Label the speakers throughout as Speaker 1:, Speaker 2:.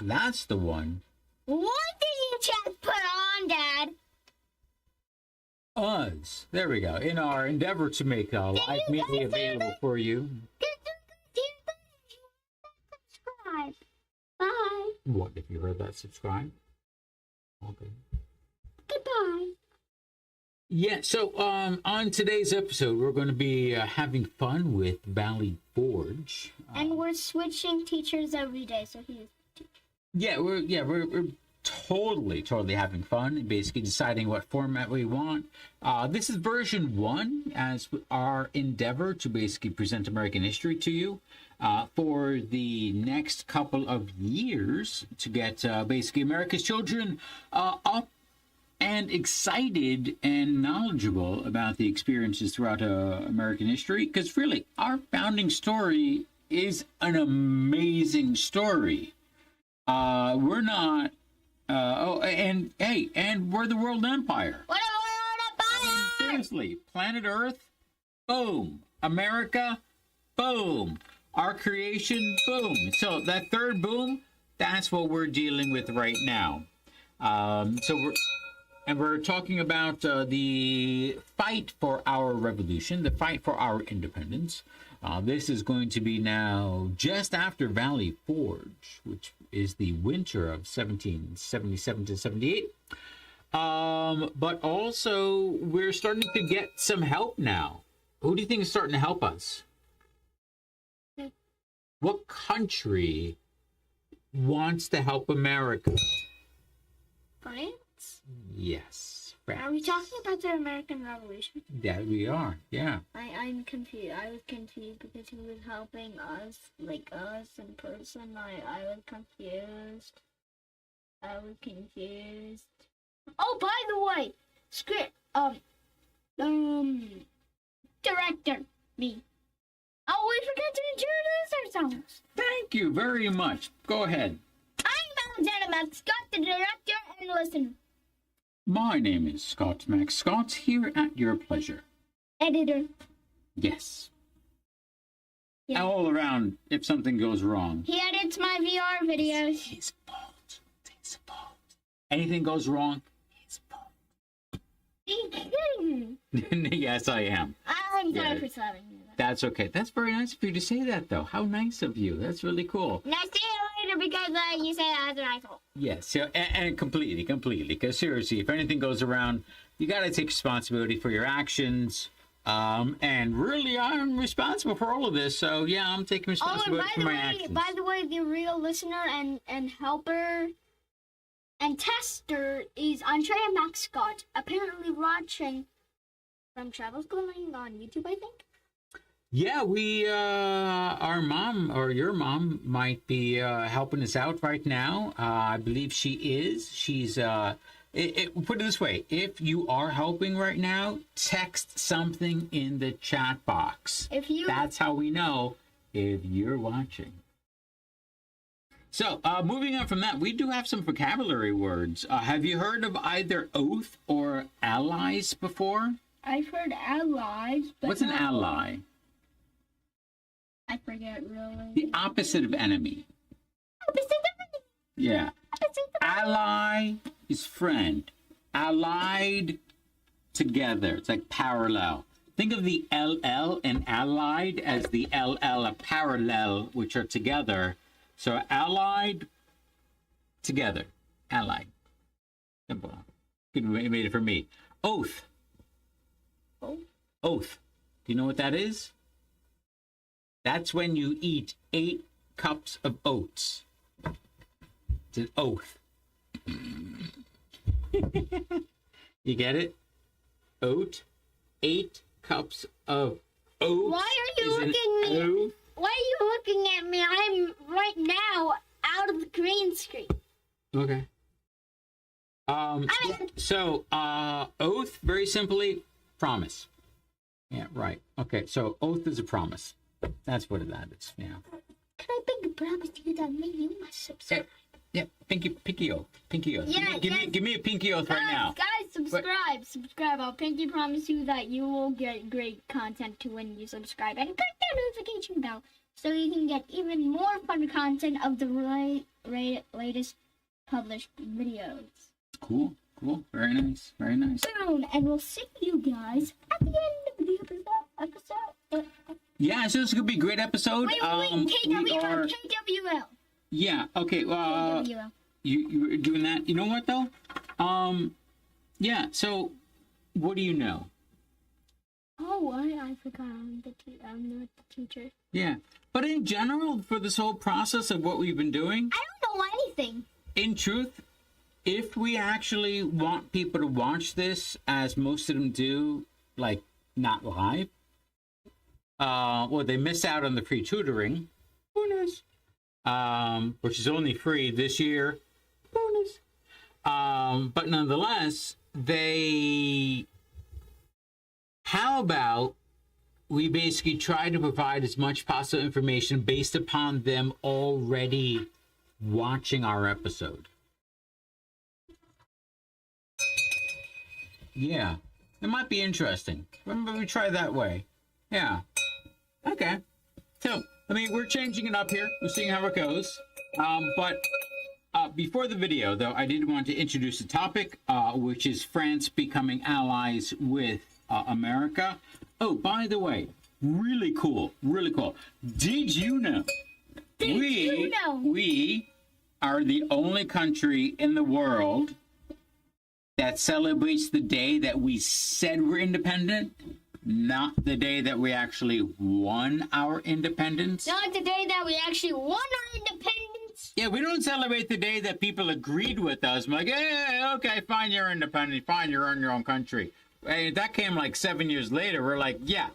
Speaker 1: That's the one.
Speaker 2: What did you just put on, Dad?
Speaker 1: Us. There we go. In our endeavor to make live media available for you.
Speaker 2: Subscribe. Bye.
Speaker 1: What, if you heard that, subscribe? Okay.
Speaker 2: Goodbye.
Speaker 1: Yeah, so on today's episode, we're going to be having fun with Valley Forge.
Speaker 2: And we're switching teachers every day, so he's the teacher.
Speaker 1: We're totally having fun, basically deciding what format we want. This is version 1 as our endeavor to basically present American history to you for the next couple of years to get basically America's children up and excited and knowledgeable about the experiences throughout American history, because really our founding story is an amazing story. We're not and we're the world empire.
Speaker 2: What a world empire!
Speaker 1: Seriously, planet Earth, boom. America, boom. Our creation, boom. So that third boom, that's what we're dealing with right now. We're talking about the fight for our revolution, the fight for our independence. This is going to be now just after Valley Forge, which is the winter of 1777 to 78. But also, we're starting to get some help now. Who do you think is starting to help us? What country wants to help America?
Speaker 2: France?
Speaker 1: Yes.
Speaker 2: Are we talking about the American Revolution?
Speaker 1: Yeah, we are. Yeah.
Speaker 2: I'm confused. I was confused because he was helping us, like us in person. I was confused. Oh, by the way, director, me. Oh, we forgot to introduce ourselves.
Speaker 1: Thank you very much. Go ahead.
Speaker 2: I'm Alexander Scott, the director and listener.
Speaker 1: My name is Scott Max Scott, here at your pleasure.
Speaker 2: Editor.
Speaker 1: Yes.
Speaker 2: Yeah.
Speaker 1: All around, if something goes wrong.
Speaker 2: He edits my VR videos.
Speaker 1: His fault. His fault. Anything goes wrong, his fault. Yes, I am.
Speaker 2: I'm sorry for slapping you.
Speaker 1: That's okay. That's very nice of you to say that, though. How nice of you. That's really cool.
Speaker 2: Now see you later because you say that's an asshole.
Speaker 1: Yes, yeah, and completely. Because seriously, if anything goes around, you got to take responsibility for your actions. And really, I'm responsible for all of this. So yeah, I'm taking responsibility for my actions.
Speaker 2: By the way, the real listener and helper and tester is Andrea Max Scott, apparently watching from Travel Schooling on YouTube, I think.
Speaker 1: Yeah, our mom or your mom might be helping us out right now. I believe she is. She's, put it this way. If you are helping right now, text something in the chat box. That's how we know if you're watching. So, moving on from that, we do have some vocabulary words. Have you heard of either oath or allies before?
Speaker 2: I've heard allies, but
Speaker 1: what's an ally?
Speaker 2: I forget, really.
Speaker 1: The opposite of enemy. Yeah. Ally is friend. Allied, together. It's like parallel. Think of the LL and allied as the LL, a parallel, which are together. So allied, together. Allied. Simple. Good, you made it for me. Oath. Oath. Do you know what that is? That's when you eat 8 cups of oats. It's an oath. You get it? Oat. 8 cups of oats.
Speaker 2: Why are you looking at me? Why are you looking at me? I'm right now out of the green screen.
Speaker 1: Okay. So, oath, very simply, promise. Yeah, right. Okay, so oath is a promise. That's what that is. Yeah.
Speaker 2: Can I make a promise to you that maybe you must subscribe?
Speaker 1: Yeah, pinky oath. Pinky oath.
Speaker 2: Yeah,
Speaker 1: give me a pinky oath right now.
Speaker 2: Guys, subscribe. I'll pinky promise you that you will get great content to when you subscribe and click the notification bell so you can get even more fun content of the latest published videos.
Speaker 1: Cool. Very nice.
Speaker 2: Soon, and we'll see you guys at the end of the episode.
Speaker 1: Yeah, so this is gonna be a great episode.
Speaker 2: Wait, KWL.
Speaker 1: Yeah. Okay.
Speaker 2: KWL.
Speaker 1: You were doing that. You know what though? Yeah. So, what do you know?
Speaker 2: Oh, I forgot. I'm not the teacher.
Speaker 1: Yeah. But in general, for this whole process of what we've been doing,
Speaker 2: I don't know anything.
Speaker 1: in truth, if we actually want people to watch this, as most of them do, like not live, well, they miss out on the free tutoring. Bonus. Which is only free this year. Bonus. But nonetheless, how about we basically try to provide as much possible information based upon them already watching our episode? Yeah, it might be interesting. Remember, we try that way. Yeah. Okay. So, I mean, we're changing it up here. We're seeing how it goes. But before the video, though, I did want to introduce a topic, which is France becoming allies with America. Oh, by the way, really cool. Did you know? We are the only country in the world that celebrates the day that we said we're independent, not the day that we actually won our independence.
Speaker 2: Not the day that we actually won our independence.
Speaker 1: Yeah, we don't celebrate the day that people agreed with us. I'm like, hey, okay, fine, you're independent. Fine, you're in your own country. Hey, that came like 7 years later. We're like, yeah.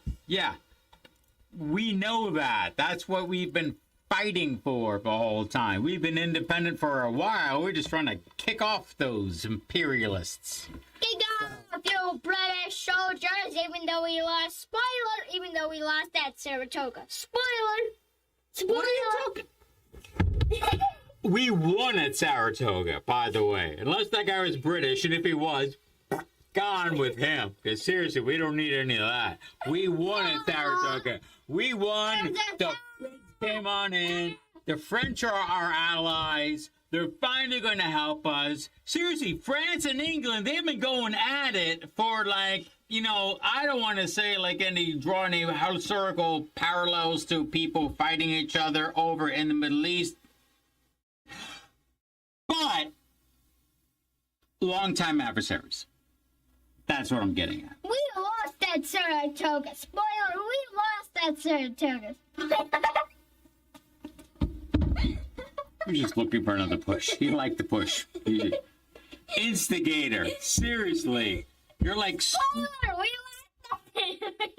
Speaker 1: We know that. That's what we've been fighting for the whole time. We've been independent for a while. We're just trying to kick off those imperialists.
Speaker 2: Kick off, you British soldiers, even though we lost at Saratoga. Spoiler!
Speaker 1: What are you talking? We won at Saratoga, by the way. Unless that guy was British, and if he was, gone with him. Because seriously, we don't need any of that. We won at Saratoga. We won. The French came on in. The French are our allies. They're finally going to help us. Seriously, France and England, they've been going at it for like, I don't want to say like draw any historical parallels to people fighting each other over in the Middle East. But longtime adversaries. That's what I'm getting at.
Speaker 2: We lost at Saratoga. Spoiler, we lost at Saratoga.
Speaker 1: You're just looking for another push. You like the push. Instigator. Seriously. You're like...
Speaker 2: Spoiler, we lost.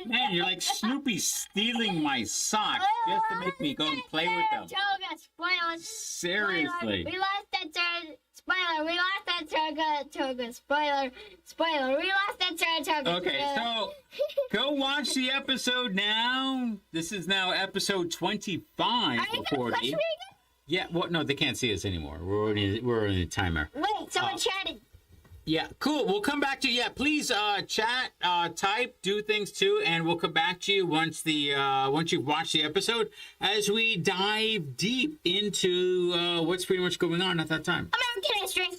Speaker 1: Man, you're like Snoopy stealing my socks just to make me go and play with them.
Speaker 2: Spoiler.
Speaker 1: Seriously.
Speaker 2: We lost at Saratoga. Spoiler, we lost at Saratoga. Spoiler, we lost at Saratoga.
Speaker 1: Okay, so go watch the episode now. This is now episode 25
Speaker 2: Are you
Speaker 1: of
Speaker 2: gonna
Speaker 1: 40.
Speaker 2: push me again?
Speaker 1: Yeah, no, they can't see us anymore. We're in a timer.
Speaker 2: Wait, someone chatted.
Speaker 1: Yeah, cool. We'll come back to you. Yeah, please chat, type, do things too, and we'll come back to you once you've watched the episode as we dive deep into what's pretty much going on at that time.
Speaker 2: American history.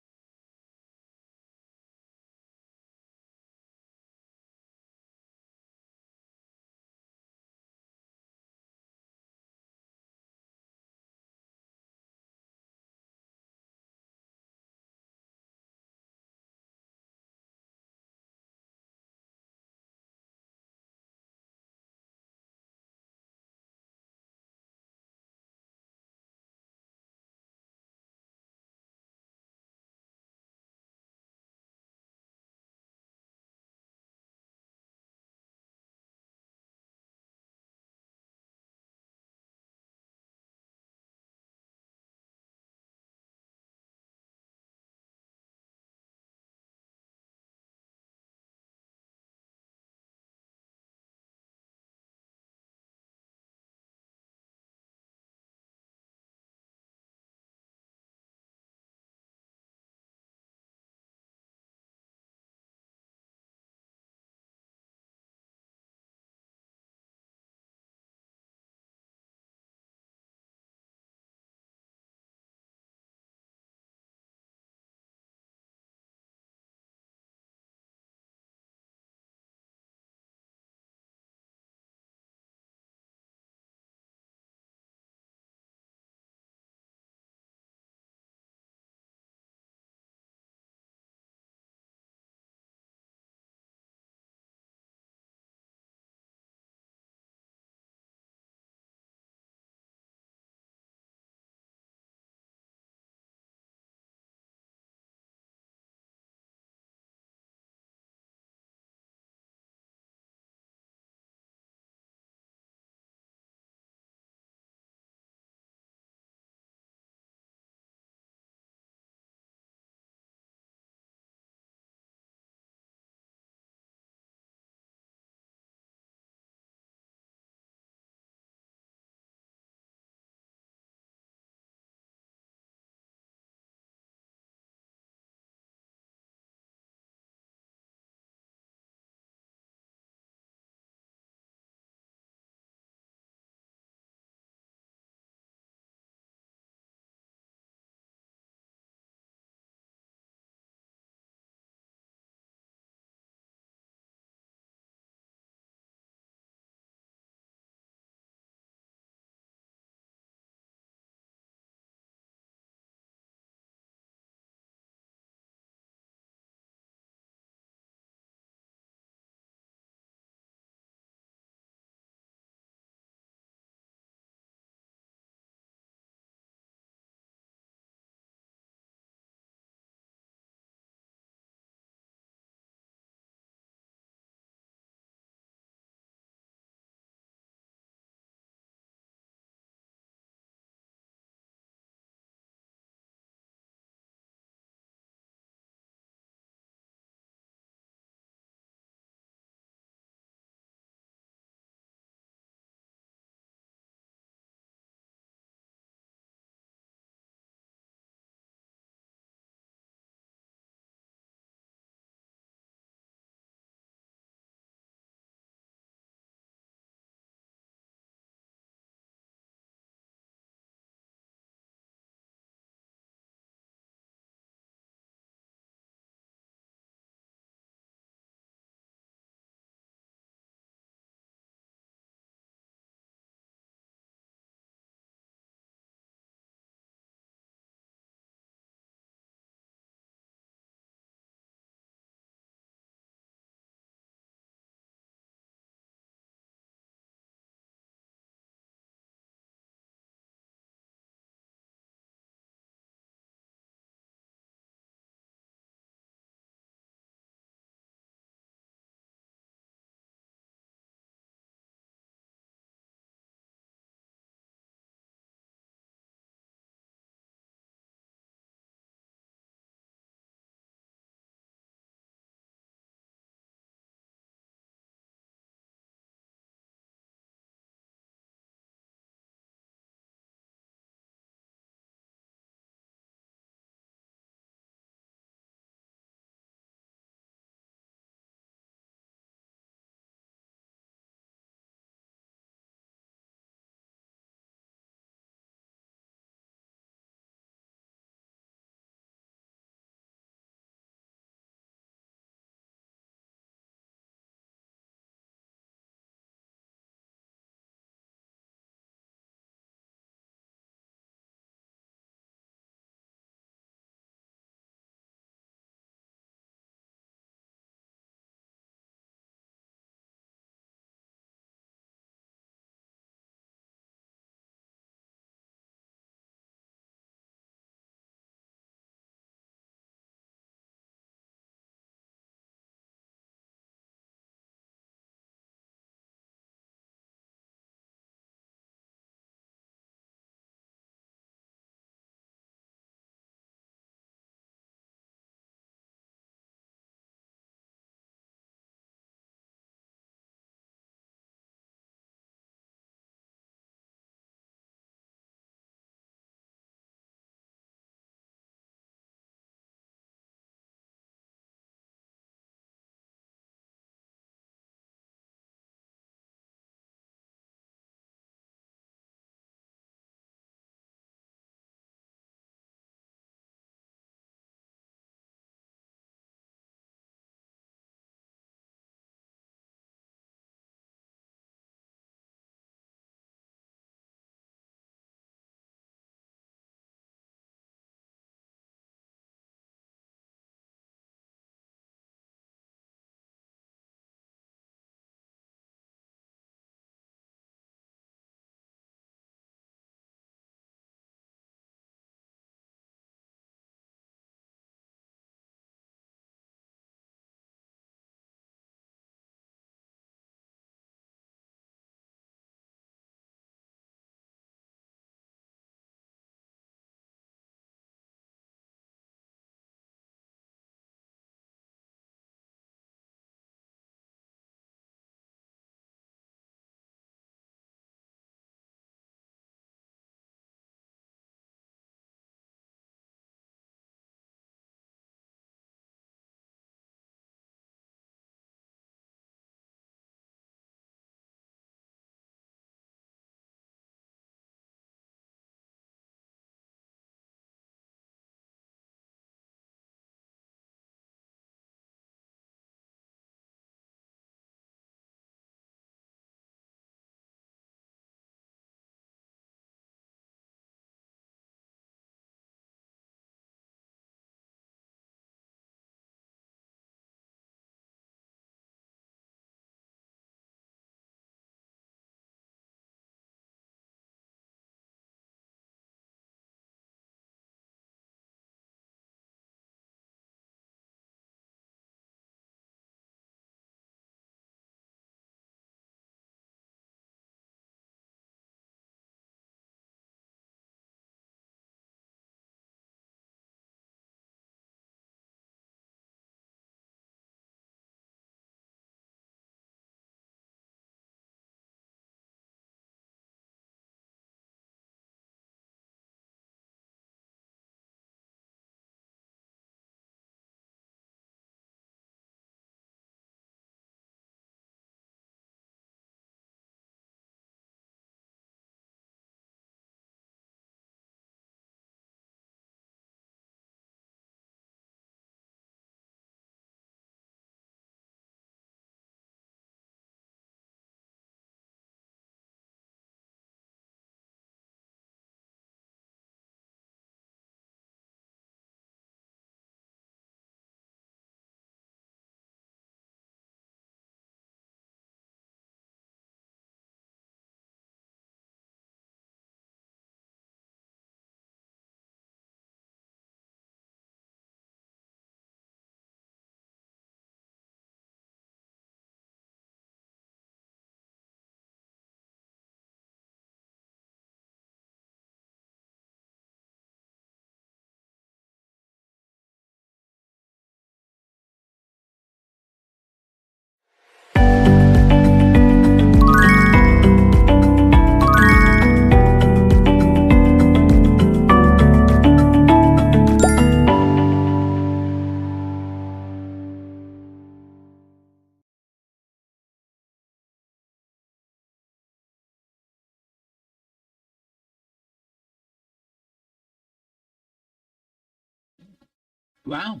Speaker 1: Wow.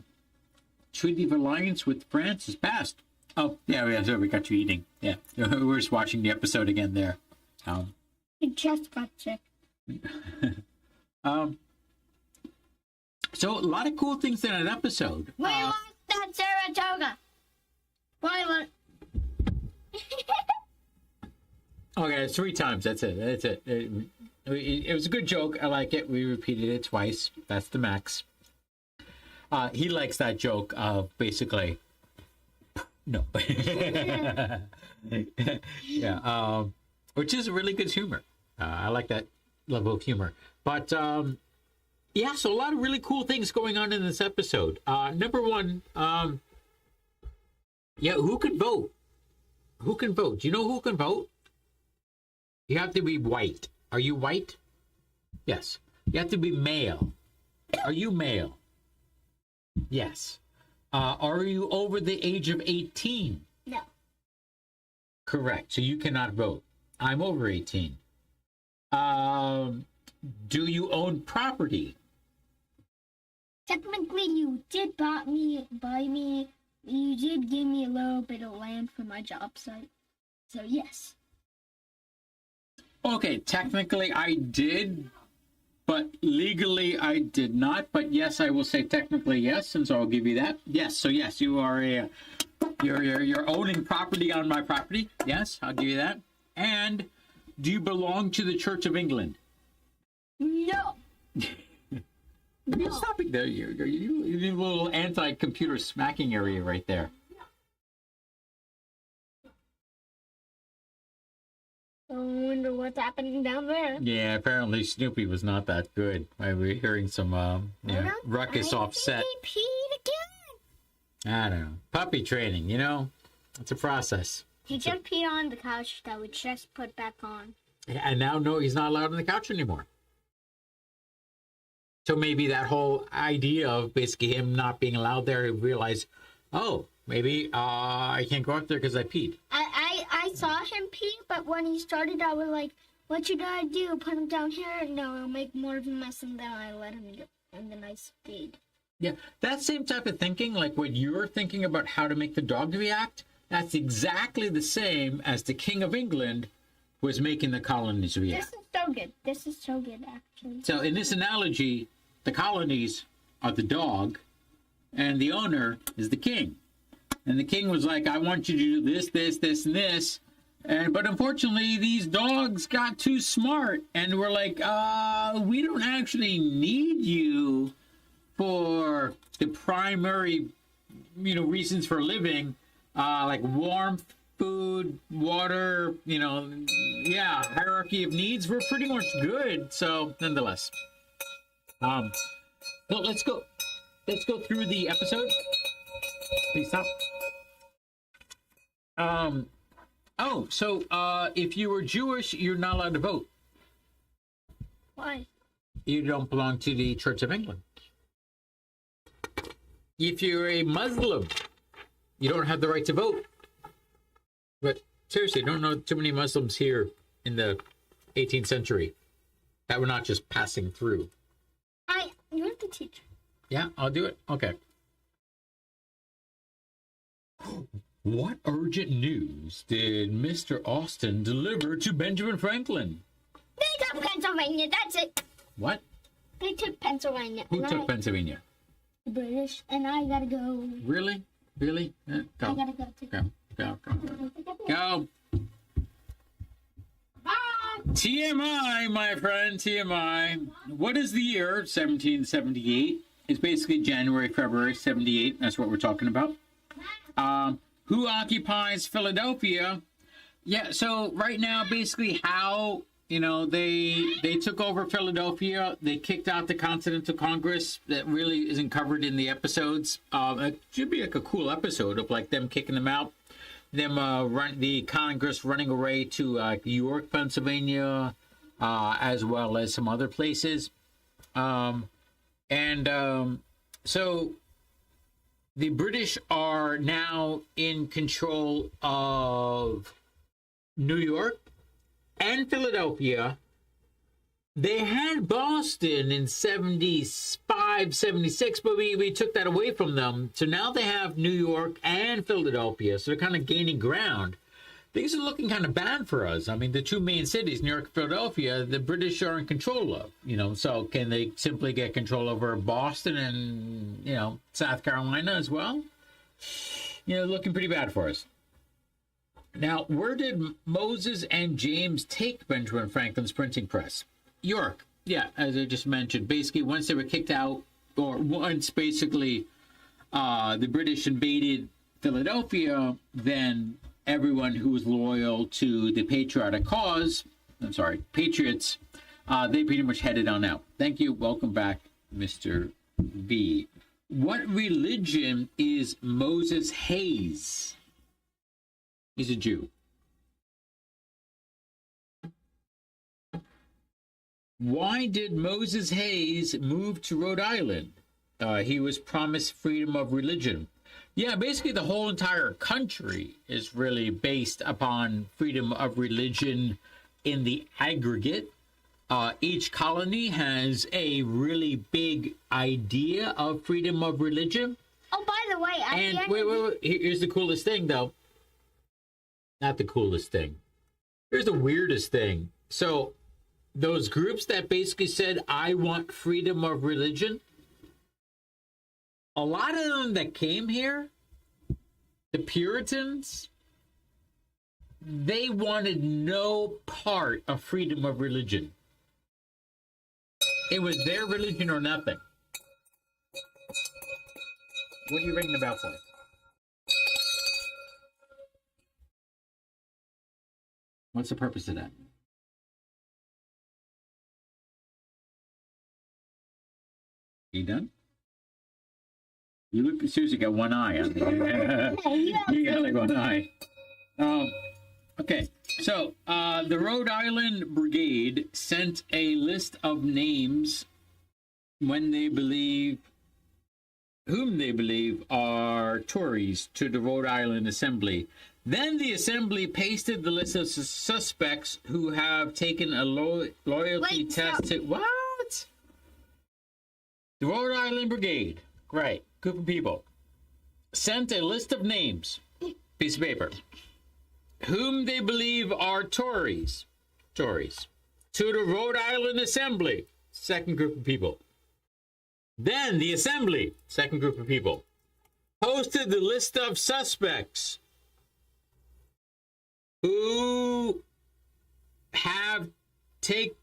Speaker 1: Treaty of alliance with France is passed. Oh, yeah, so we got you eating. Yeah, we're just watching the episode again there.
Speaker 2: I just got sick.
Speaker 1: So a lot of cool things in that episode.
Speaker 2: We lost that Saratoga. Spoiler.
Speaker 1: Okay, it's 3 times. That's it. That's it. It was a good joke. I like it. We repeated it twice. That's the max. He likes that joke of basically. No. Yeah. Which is really good humor. I like that level of humor. But yeah, so a lot of really cool things going on in this episode. Number one, yeah, who can vote? Who can vote? Do you know who can vote? You have to be white. Are you white? Yes. You have to be male. Are you male? Yes. Are you over the age of 18?
Speaker 2: No.
Speaker 1: Correct. So you cannot vote. I'm over 18. Do you own property?
Speaker 2: Technically, you did buy me. You did give me a little bit of land for my job site. So yes.
Speaker 1: Okay, technically I did, but legally I did not. But yes, I will say technically yes, and so I'll give you that. Yes, so yes, you are you're owning property on my property. Yes, I'll give you that. And do you belong to the Church of England?
Speaker 2: No.
Speaker 1: No. Stop it there. You're a little anti-computer smacking area right there.
Speaker 2: I wonder what's happening down there.
Speaker 1: Yeah, apparently Snoopy was not that good. We're hearing some ruckus offset.
Speaker 2: He peed again.
Speaker 1: I don't know. Puppy training, it's a process.
Speaker 2: He just peed on the couch that we just put back on.
Speaker 1: And now, no, he's not allowed on the couch anymore. So maybe that whole idea of basically him not being allowed there, he realized, oh, maybe I can't go up there because I peed.
Speaker 2: I saw him pee, but when he started, I was like, what you gotta do? Put him down here? No, I'll make more of a mess, and then I let him go. And then I stayed.
Speaker 1: Yeah, that same type of thinking, like what you're thinking about how to make the dog react, that's exactly the same as the King of England was making the colonies react.
Speaker 2: This is so good. This is so good, actually.
Speaker 1: So in this analogy, the colonies are the dog, and the owner is the king. And the king was like, I want you to do this, this, this, and this. But unfortunately, these dogs got too smart. And we're like, we don't actually need you for the primary, reasons for living, like warmth, food, water, hierarchy of needs. We're pretty much good. So nonetheless, so let's go through the episode. Please stop. So if you were Jewish, you're not allowed to vote.
Speaker 2: Why?
Speaker 1: You don't belong to the Church of England. If you're a Muslim, you don't have the right to vote. But seriously, don't know too many Muslims here in the 18th century that were not just passing through.
Speaker 2: You're the teacher.
Speaker 1: Yeah, I'll do it. Okay. What urgent news did Mr. Austin deliver to Benjamin Franklin?
Speaker 2: They took Pennsylvania, that's it.
Speaker 1: What?
Speaker 2: They took Pennsylvania.
Speaker 1: Who took Pennsylvania?
Speaker 2: The British, and I gotta go.
Speaker 1: Really? Really? Go.
Speaker 2: I gotta go too.
Speaker 1: Go.
Speaker 2: Bye.
Speaker 1: TMI, my friend, TMI. What is the year? 1778. It's basically January, February 78. That's what we're talking about. Who occupies Philadelphia? Yeah, so right now, basically how, they took over Philadelphia. They kicked out the Continental Congress. That really isn't covered in the episodes. It should be like a cool episode of like them kicking them out. Them the Congress running away to York, Pennsylvania, as well as some other places. So the British are now in control of New York and Philadelphia, they had Boston in 75, 76, but we took that away from them. So now they have New York and Philadelphia. So they're kind of gaining ground. Things are looking kind of bad for us. I mean, the two main cities, New York and Philadelphia, the British are in control of, so can they simply get control over Boston and, South Carolina as well? Looking pretty bad for us. Now, where did Moses and James take Benjamin Franklin's printing press? York. Yeah, as I just mentioned, basically once they were kicked out, or once basically the British invaded Philadelphia, then everyone who was loyal to the patriotic cause, patriots, they pretty much headed on out. Thank you. Welcome back, Mr. B. What religion is Moses Hayes? He's a Jew. Why did Moses Hayes move to Rhode Island? He was promised freedom of religion. Yeah, basically the whole entire country is really based upon freedom of religion in the aggregate. Each colony has a really big idea of freedom of religion.
Speaker 2: Oh, by the way,
Speaker 1: wait. Here's the coolest thing, though. Not the coolest thing. Here's the weirdest thing. So, those groups that basically said, I want freedom of religion, a lot of them that came here, the Puritans, they wanted no part of freedom of religion. It was their religion or nothing. What are you ringing the bell for? What's the purpose of that? You done? You look seriously got one eye on you got like one eye. Okay, so the Rhode Island Brigade sent a list of names whom they believe are Tories to the Rhode Island Assembly. Then the Assembly pasted the list of suspects who have taken a loyalty test to... What? The Rhode Island Brigade, right, group of people, sent a list of names, piece of paper, whom they believe are Tories, to the Rhode Island Assembly, second group of people. Then the Assembly, second group of people, posted the list of suspects who have taken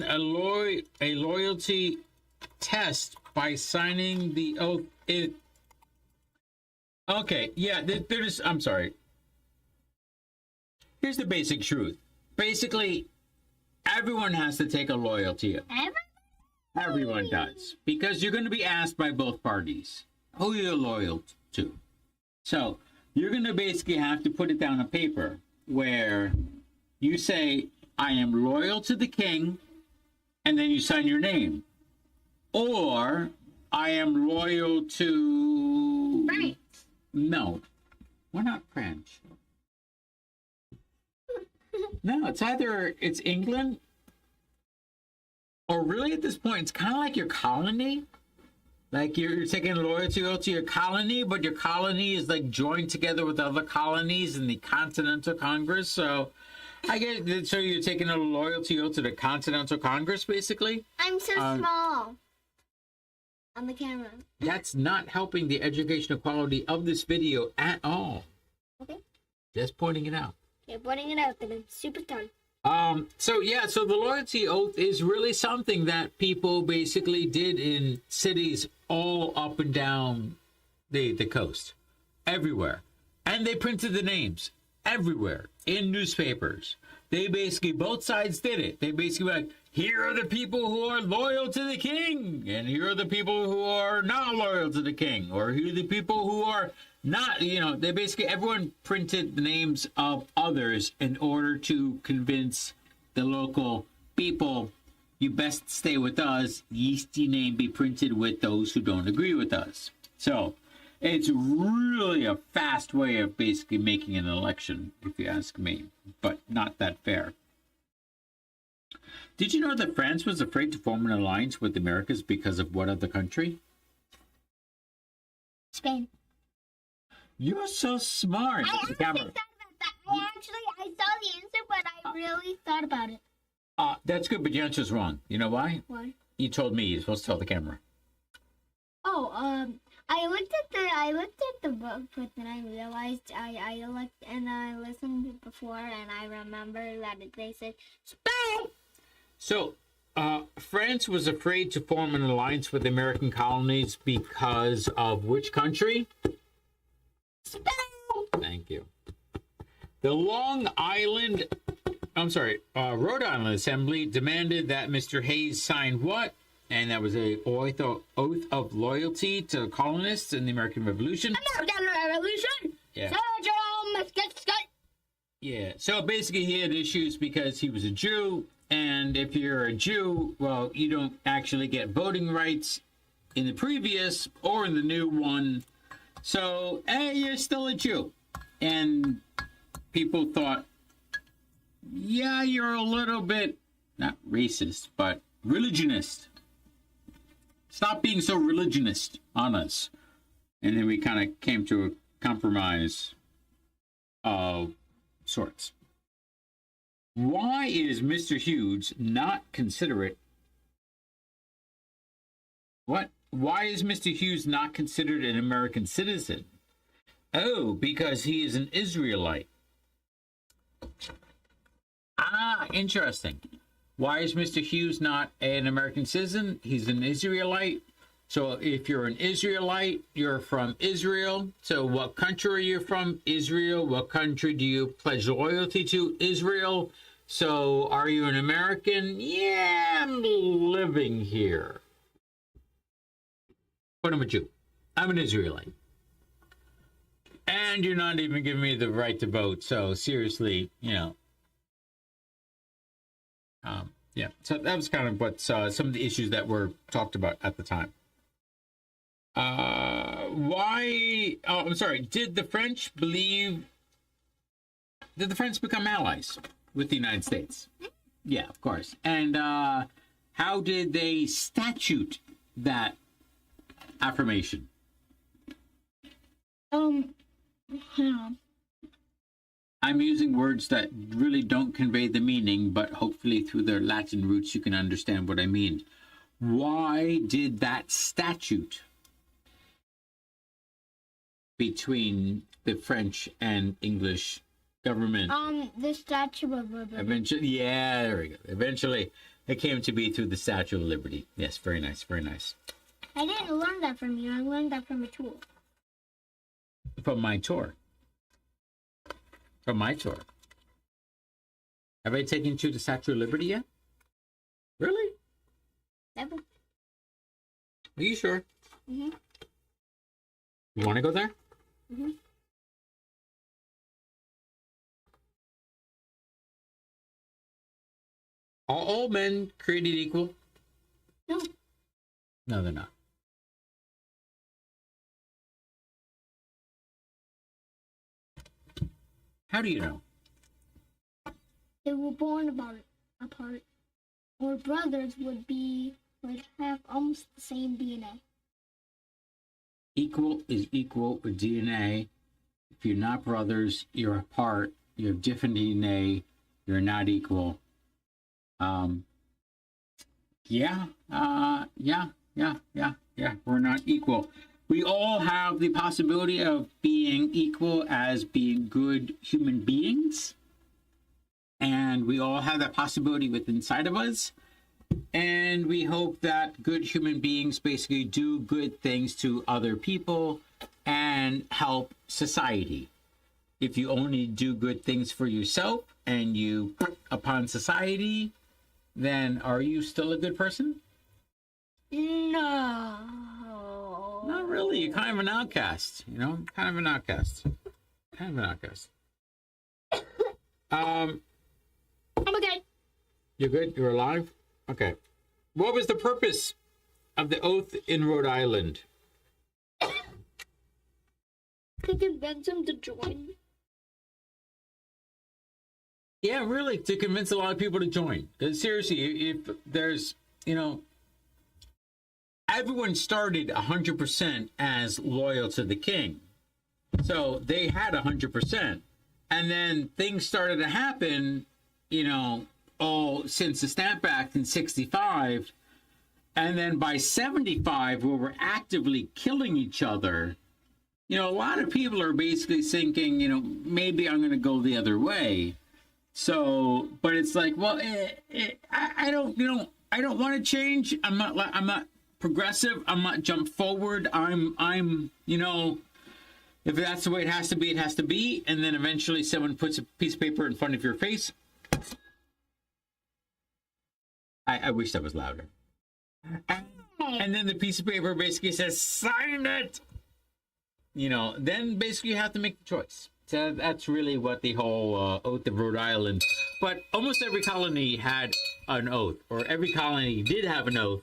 Speaker 1: a loyalty test by signing the oath. Okay, yeah, there's, I'm sorry. Here's the basic truth. Basically, everyone has to take a loyalty oath. Everyone does. Because you're going to be asked by both parties who you're loyal to. So, you're going to basically have to put it down on paper where you say, I am loyal to the king, and then you sign your name. Or, I am loyal to...
Speaker 2: France.
Speaker 1: No, we're not French. No, it's England, or really at this point, it's kind of like your colony. Like you're taking loyalty to your colony, but your colony is like joined together with other colonies in the Continental Congress. So I get, so you're taking a loyalty oath to the Continental Congress, basically?
Speaker 2: I'm so small on the camera.
Speaker 1: That's not helping the educational quality of this video at all.
Speaker 2: Okay.
Speaker 1: Just pointing it out.
Speaker 2: You're pointing it out, then I'm super sorry.
Speaker 1: So the loyalty oath is really something that people basically did in cities all up and down the coast, everywhere. And they printed the names everywhere in newspapers. They basically, both sides did it. They basically were like, here are the people who are loyal to the king, and here are the people who are not loyal to the king, or here are the people who are not, they basically, everyone printed the names of others in order to convince the local people, you best stay with us, yeast your name be printed with those who don't agree with us. So it's really a fast way of basically making an election, if you ask me, but not that fair. Did you know that France was afraid to form an alliance with the Americas because of what other country?
Speaker 2: Spain.
Speaker 1: You're so smart.
Speaker 2: I actually thought about that. I saw the answer, but I really thought about it.
Speaker 1: That's good, but your answer's wrong. You know why?
Speaker 2: Why?
Speaker 1: You told me. You're supposed to tell the camera.
Speaker 2: Oh, I looked at the book, but then I realized I looked and I listened before, and I remember that they said Spain.
Speaker 1: So, France was afraid to form an alliance with the American colonies because of which country?
Speaker 2: Spain.
Speaker 1: Thank you. The Rhode Island Assembly demanded that Mr. Hayes sign what? And that was a oath of loyalty to the colonists in the American Revolution.
Speaker 2: American Revolution.
Speaker 1: Yeah.
Speaker 2: Scott.
Speaker 1: Yeah. So basically, he had issues because he was a Jew, and if you're a Jew, well, you don't actually get voting rights in the previous or in the new one. So, hey, you're still a Jew, and people thought, yeah, you're a little bit not racist, but religionist. Stop being so religionist on us. And then we kind of came to a compromise of sorts. Why is Mr. Hughes not considerate? What? Why is Mr. Hughes not considered an American citizen? Oh, because he is an Israelite. Ah, interesting. Why is Mr. Hughes not an American citizen? He's an Israelite. So if you're an Israelite, you're from Israel. So what country are you from? Israel. What country do you pledge loyalty to? Israel. So are you an American? Yeah, I'm living here. But I'm a Jew. I'm an Israelite. And you're not even giving me the right to vote. So seriously, yeah, so that was kind of what some of the issues that were talked about at the time. Did the French become allies with the United States? Yeah, of course. And how did they statute that affirmation?
Speaker 2: Yeah.
Speaker 1: I'm using words that really don't convey the meaning, but hopefully through their Latin roots you can understand what I mean. Why did that statute between the French and English government?
Speaker 2: The Statue of Liberty.
Speaker 1: Eventually, yeah, there we go. Eventually, it came to be through the Statue of Liberty. Yes, very nice, very nice.
Speaker 2: I didn't learn that from you. I learned that from a tour.
Speaker 1: From my tour. From my tour. Have I taken you to the Statue of Liberty yet? Really?
Speaker 2: Never.
Speaker 1: Are you sure?
Speaker 2: Mm-hmm.
Speaker 1: You want to go there?
Speaker 2: Mm-hmm.
Speaker 1: Are all men created equal?
Speaker 2: No.
Speaker 1: No, they're not. How do you know?
Speaker 2: They were born apart. Or brothers would have almost the same DNA.
Speaker 1: Equal is equal with DNA. If you're not brothers, you're apart. You have different DNA. You're not equal. Yeah. We're not equal. We all have the possibility of being equal as being good human beings. And we all have that possibility within inside of us. And we hope that good human beings basically do good things to other people and help society. If you only do good things for yourself and you put upon society, then are you still a good person?
Speaker 2: No.
Speaker 1: Not really. You're kind of an outcast, kind of an outcast.
Speaker 2: I'm okay.
Speaker 1: You're good? You're alive? Okay. What was the purpose of the oath in Rhode Island?
Speaker 2: To convince him to join.
Speaker 1: Yeah, really, to convince a lot of people to join. Because seriously, if there's, everyone started 100% as loyal to the king. So they had 100%. And then things started to happen, since the Stamp Act in 65. And then by 75, where we're actively killing each other, a lot of people are basically thinking, maybe I'm going to go the other way. So, but it's like, well, I don't want to change. I'm not progressive. I'm not jump forward. I'm, if that's the way it has to be, it has to be. And then eventually someone puts a piece of paper in front of your face. I wish that was louder. And then the piece of paper basically says, sign it. Then basically you have to make the choice. So that's really what the whole oath of Rhode Island. But almost every colony had an oath, or every colony did have an oath.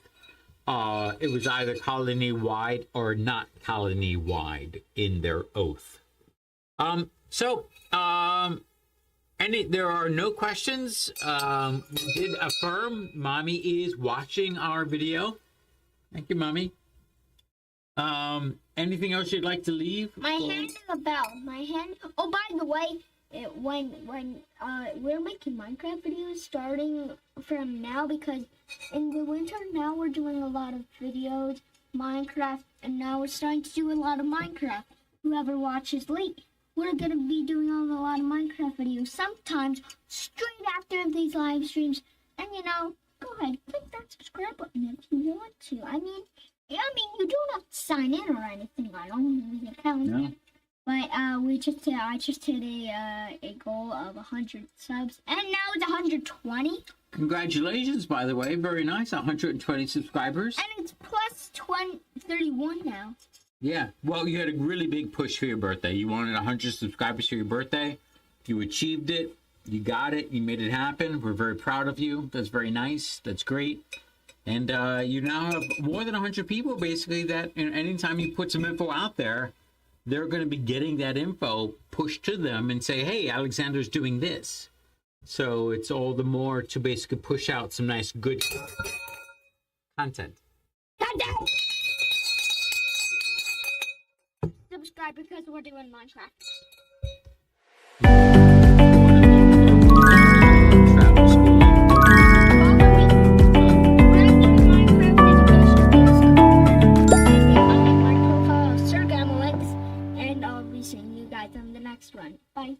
Speaker 1: It was either colony-wide or not colony-wide in their oath. There are no questions. We did affirm Mommy is watching our video. Thank you, Mommy. Anything else you'd like to leave?
Speaker 2: My hand is a bell. My hand. Oh, by the way, when we're making Minecraft videos starting from now, because in the winter now we're doing a lot of videos, Minecraft, and now we're starting to do a lot of Minecraft. Whoever watches late, we're gonna be doing a lot of Minecraft videos sometimes straight after these live streams. And go ahead, click that subscribe button if you want to. I mean, you don't have to sign in or anything. I don't need an account.
Speaker 1: No.
Speaker 2: But I just hit a goal of 100 subs, and now it's 120.
Speaker 1: Congratulations, by the way. Very nice. 120 subscribers.
Speaker 2: And it's plus 31 now.
Speaker 1: Yeah. Well, you had a really big push for your birthday. You wanted 100 subscribers for your birthday. You achieved it. You got it. You made it happen. We're very proud of you. That's very nice. That's great. And you now have more than 100 people, basically, that anytime you put some info out there, they're going to be getting that info pushed to them and say, hey, Alexander's doing this. So it's all the more to basically push out some nice, good content.
Speaker 2: Subscribe because we're doing Minecraft.
Speaker 1: Travel school.
Speaker 2: And I'll be seeing you guys on the next one. Bye.